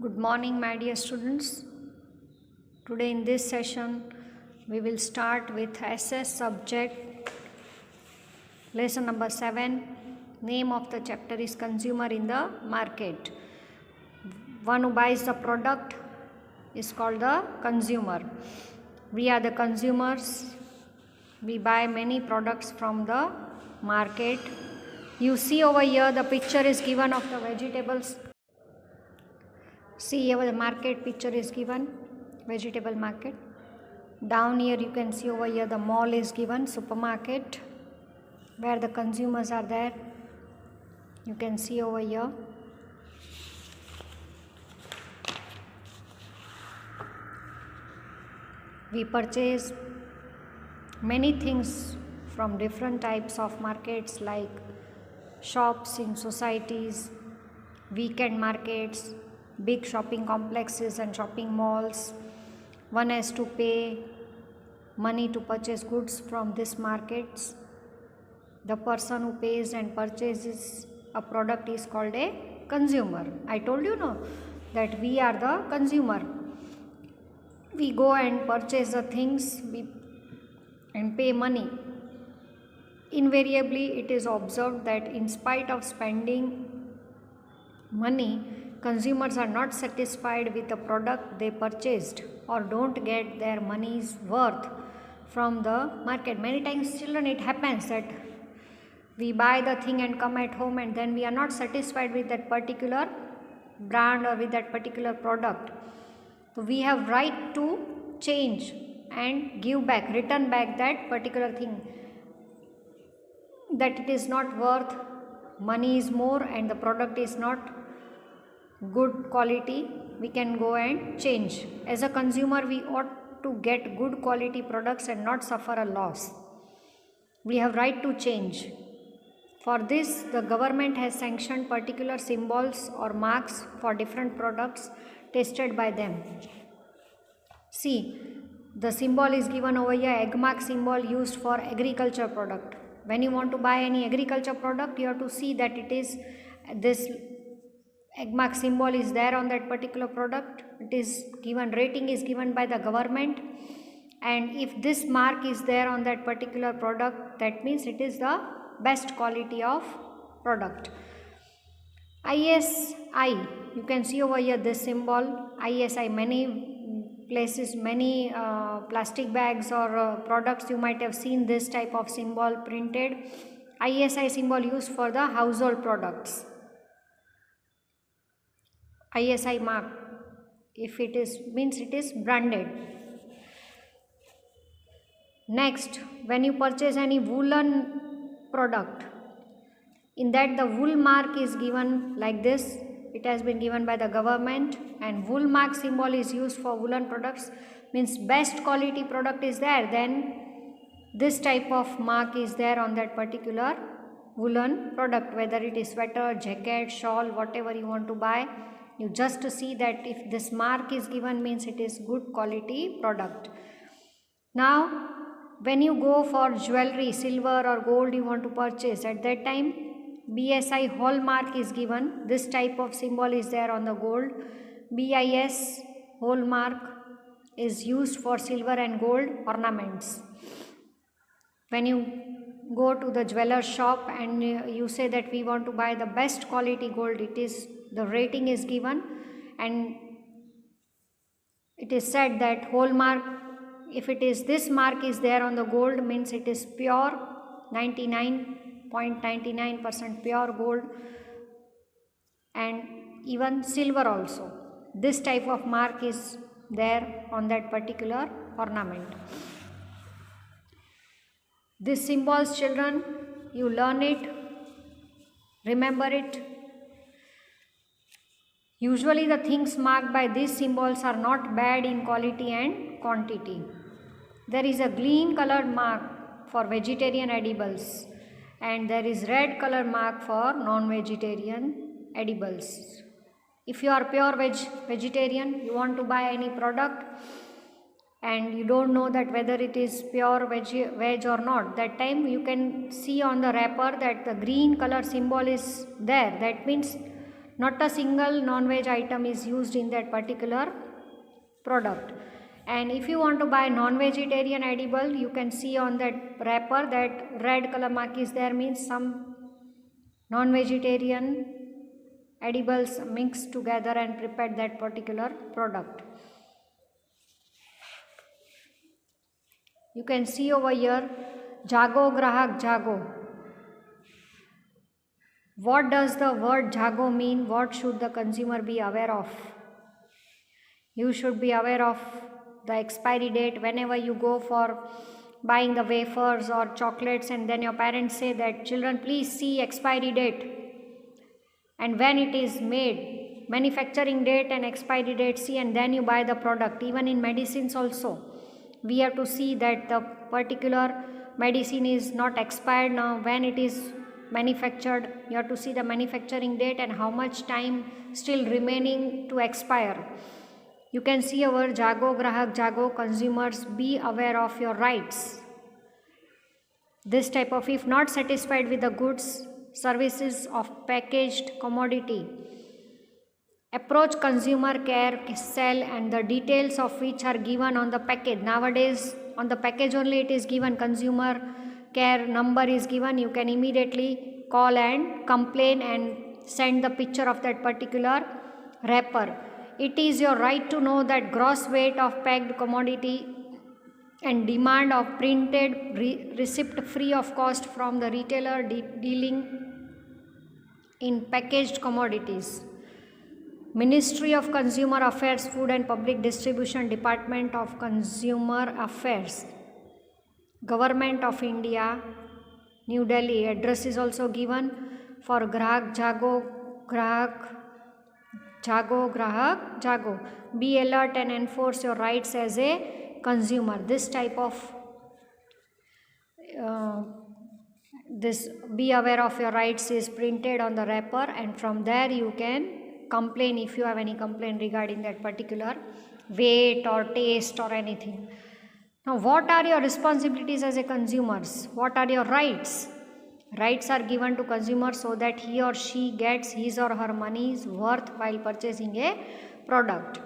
Good morning, my dear students. Today in this session, we will start with SS subject, lesson number 7. Name of the chapter is Consumer in the Market. One who buys the product is called the consumer. We are the consumers. We buy many products from the market. You see over here the picture is given of the vegetables. See here the market picture is given, vegetable market. Down here you can see over here the mall is given, supermarket, where the consumers are there. You can see over here. We purchase many things from different types of markets like shops in societies, weekend markets, big shopping complexes and shopping malls. One has to pay money to purchase goods from these markets. The person who pays and purchases a product is called a consumer. I told you no, that we are the consumer. We go and purchase the things and pay money. Invariably, it is observed that in spite of spending money, consumers are not satisfied with the product they purchased or don't get their money's worth from the market. Many times, children, it happens that we buy the thing and come at home and then we are not satisfied with that particular brand or with that particular product. So we have right to change and give back, return back that particular thing, that it is not worth, money is more and the product is not good quality. We can go and change. As a consumer, we ought to get good quality products and not suffer a loss. We have right to change. For this, the government has sanctioned particular symbols or marks for different products tested by them. See, the symbol is given over here, egg mark symbol used for agriculture product. When you want to buy any agriculture product, you have to see that it is this egg mark symbol is there on that particular product. It is given, rating is given by the government, and if this mark is there on that particular product, that means it is the best quality of product. ISI, you can see over here this symbol ISI. Many places, many plastic bags or products, you might have seen this type of symbol printed. ISI symbol used for the household products. ISI mark, if it is, means it is branded. Next, when you purchase any woolen product, in that the wool mark is given like this. It has been given by the government, and wool mark symbol is used for woolen products, means best quality product is there, then this type of mark is there on that particular woolen product, whether it is sweater, jacket, shawl, whatever you want to buy. You just see that if this mark is given, means it is good quality product. Now, when you go for jewelry, silver or gold you want to purchase, at that time BSI hallmark is given. This type of symbol is there on the gold. BIS hallmark is used for silver and gold ornaments. When you go to the jeweler shop and you say that we want to buy the best quality gold, it is, the rating is given and it is said that hallmark, if it is this mark is there on the gold, means it is pure, 99.99% pure gold, and even silver also. This type of mark is there on that particular ornament. These symbols, children, you learn it, remember it. Usually the things marked by these symbols are not bad in quality and quantity. There is a green colored mark for vegetarian edibles and there is red color mark for non-vegetarian edibles. If you are pure vegetarian, you want to buy any product and you don't know that whether it is pure veg or not, that time you can see on the wrapper that the green color symbol is there. That means Not a single non-veg item is used in that particular product. And if you want to buy non-vegetarian edible, you can see on that wrapper that red color mark is there, means some non-vegetarian edibles mixed together and prepared that particular product. You can see over here, Jago Grahak Jago. What does the word Jago mean? What should the consumer be aware of? You should be aware of the expiry date whenever you go for buying the wafers or chocolates, and then your parents say that children, please see expiry date and when it is made, manufacturing date and expiry date, see, and then you buy the product. Even in medicines also, we have to see that the particular medicine is not expired now. When it is manufactured, you have to see the manufacturing date and how much time still remaining to expire. You can see our Jago Grahak Jago, consumers, be aware of your rights. This type of, if not satisfied with the goods, services of packaged commodity, approach consumer care cell and the details of which are given on the package. Nowadays on the package only it is given, consumer care number is given. You can immediately call and complain and send the picture of that particular wrapper. It is your right to know that gross weight of packed commodity and demand of printed receipt free of cost from the retailer dealing in packaged commodities. Ministry of Consumer Affairs, Food and Public Distribution, Department of Consumer Affairs, Government of India, New Delhi. Address is also given for Grahak Jago, Grahak Jago, Grahak Jago. Be alert and enforce your rights as a consumer. This type of this be aware of your rights is printed on the wrapper, and from there you can complain if you have any complaint regarding that particular weight or taste or anything. Now, what are your responsibilities as a consumers? What are your rights? Rights are given to consumers so that he or she gets his or her money's worth while purchasing a product.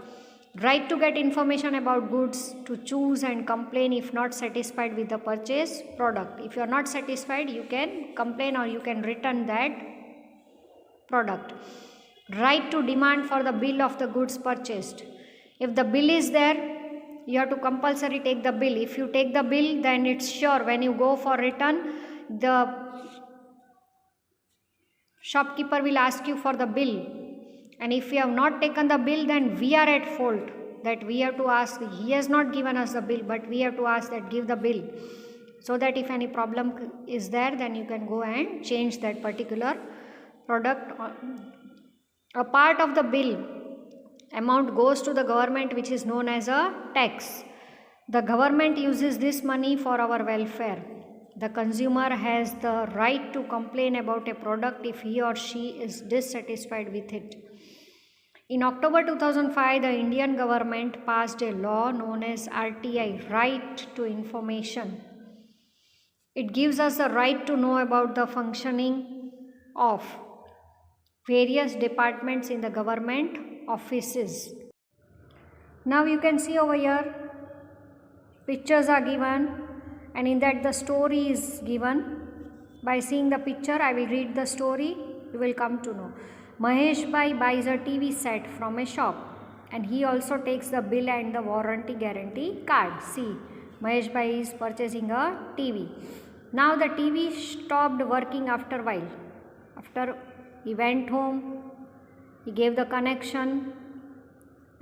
Right to get information about goods, to choose and complain if not satisfied with the purchased product. If you are not satisfied, you can complain or you can return that product. Right to demand for the bill of the goods purchased. If the bill is there, you have to compulsory take the bill. If you take the bill, then it's sure when you go for return, the shopkeeper will ask you for the bill. And if you have not taken the bill, then we are at fault, that we have to ask. He has not given us the bill, but we have to ask that give the bill, so that if any problem is there, then you can go and change that particular product. A part of the bill amount goes to the government, which is known as a tax. The government uses this money for our welfare. The consumer has the right to complain about a product if he or she is dissatisfied with it. In October 2005, the Indian government passed a law known as RTI, Right to Information. It gives us the right to know about the functioning of various departments in the government offices. Now you can see over here, pictures are given, and in that the story is given. By seeing the picture, I will read the story, you will come to know. Mahesh Bhai buys a TV set from a shop, and he also takes the bill and the warranty guarantee card. See, Mahesh Bhai is purchasing a TV. Now the TV stopped working after a while. After he went home, he gave the connection,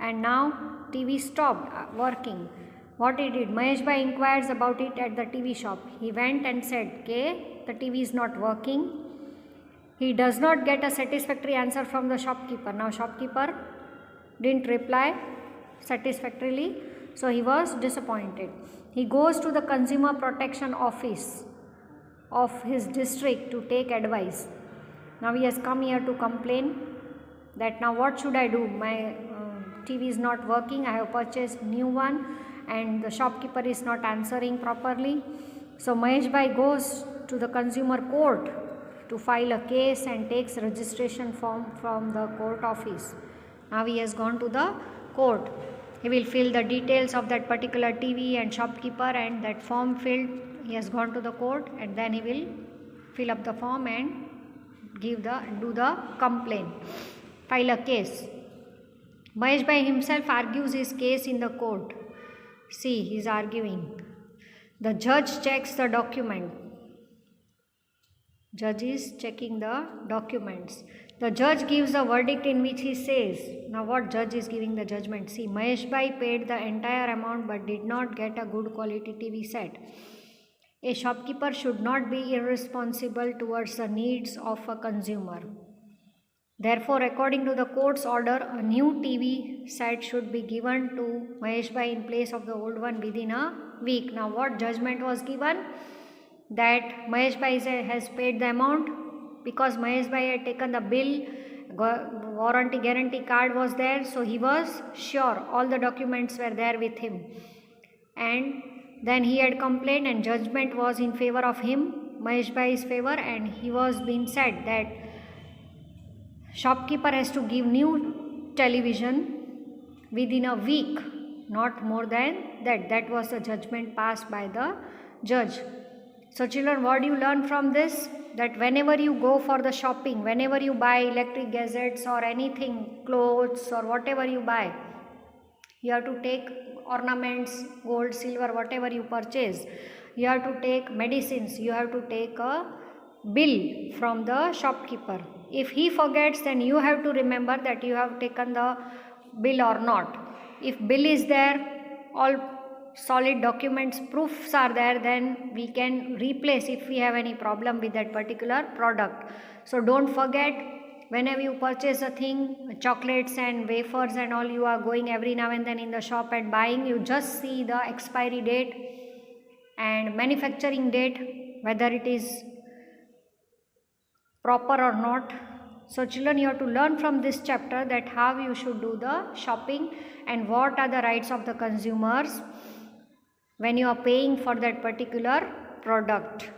and now TV stopped working. What he did, Mahesh Bhai inquires about it at the TV shop. He went and said, okay, the TV is not working. He does not get a satisfactory answer from the shopkeeper. Now shopkeeper didn't reply satisfactorily, so he was disappointed. He goes to the consumer protection office of his district to take advice. Now he has come here to complain that now what should I do? My TV is not working. I have purchased new one and the shopkeeper is not answering properly. So Mahesh Bhai goes to the consumer court to file a case and takes registration form from the court office. Now he has gone to the court. He will fill the details of that particular TV and shopkeeper, and that form filled, he has gone to the court, and then he will fill up the form and do the complaint, file a case. Mahesh Bhai himself argues his case in the court. See, he is arguing. The judge checks the document. Judge is checking the documents. The judge gives a verdict in which he says, now what judge is giving the judgment? See, Mahesh Bhai paid the entire amount but did not get a good quality TV set. A shopkeeper should not be irresponsible towards the needs of a consumer. Therefore, according to the court's order, a new TV set should be given to Mahesh Bhai in place of the old one within a week. Now, what judgment was given? That Mahesh Bhai has paid the amount because Mahesh Bhai had taken the bill, warranty guarantee card was there, so he was sure all the documents were there with him. And then he had complained and judgment was in favor of him, Mahesh Bhai's favor, and he was being said that shopkeeper has to give new television within a week, not more than that. That was the judgment passed by the judge. So children, what do you learn from this? That whenever you go for the shopping, whenever you buy electric gadgets or anything, clothes or whatever you buy, you have to take ornaments, gold, silver, whatever you purchase. You have to take medicines, you have to take a bill from the shopkeeper. If he forgets, then you have to remember that you have taken the bill or not. If bill is there, all solid documents, proofs are there, then we can replace if we have any problem with that particular product. So don't forget, whenever you purchase a thing, chocolates and wafers and all, you are going every now and then in the shop and buying, you just see the expiry date and manufacturing date, whether it is proper or not. So children, you have to learn from this chapter that how you should do the shopping and what are the rights of the consumers when you are paying for that particular product.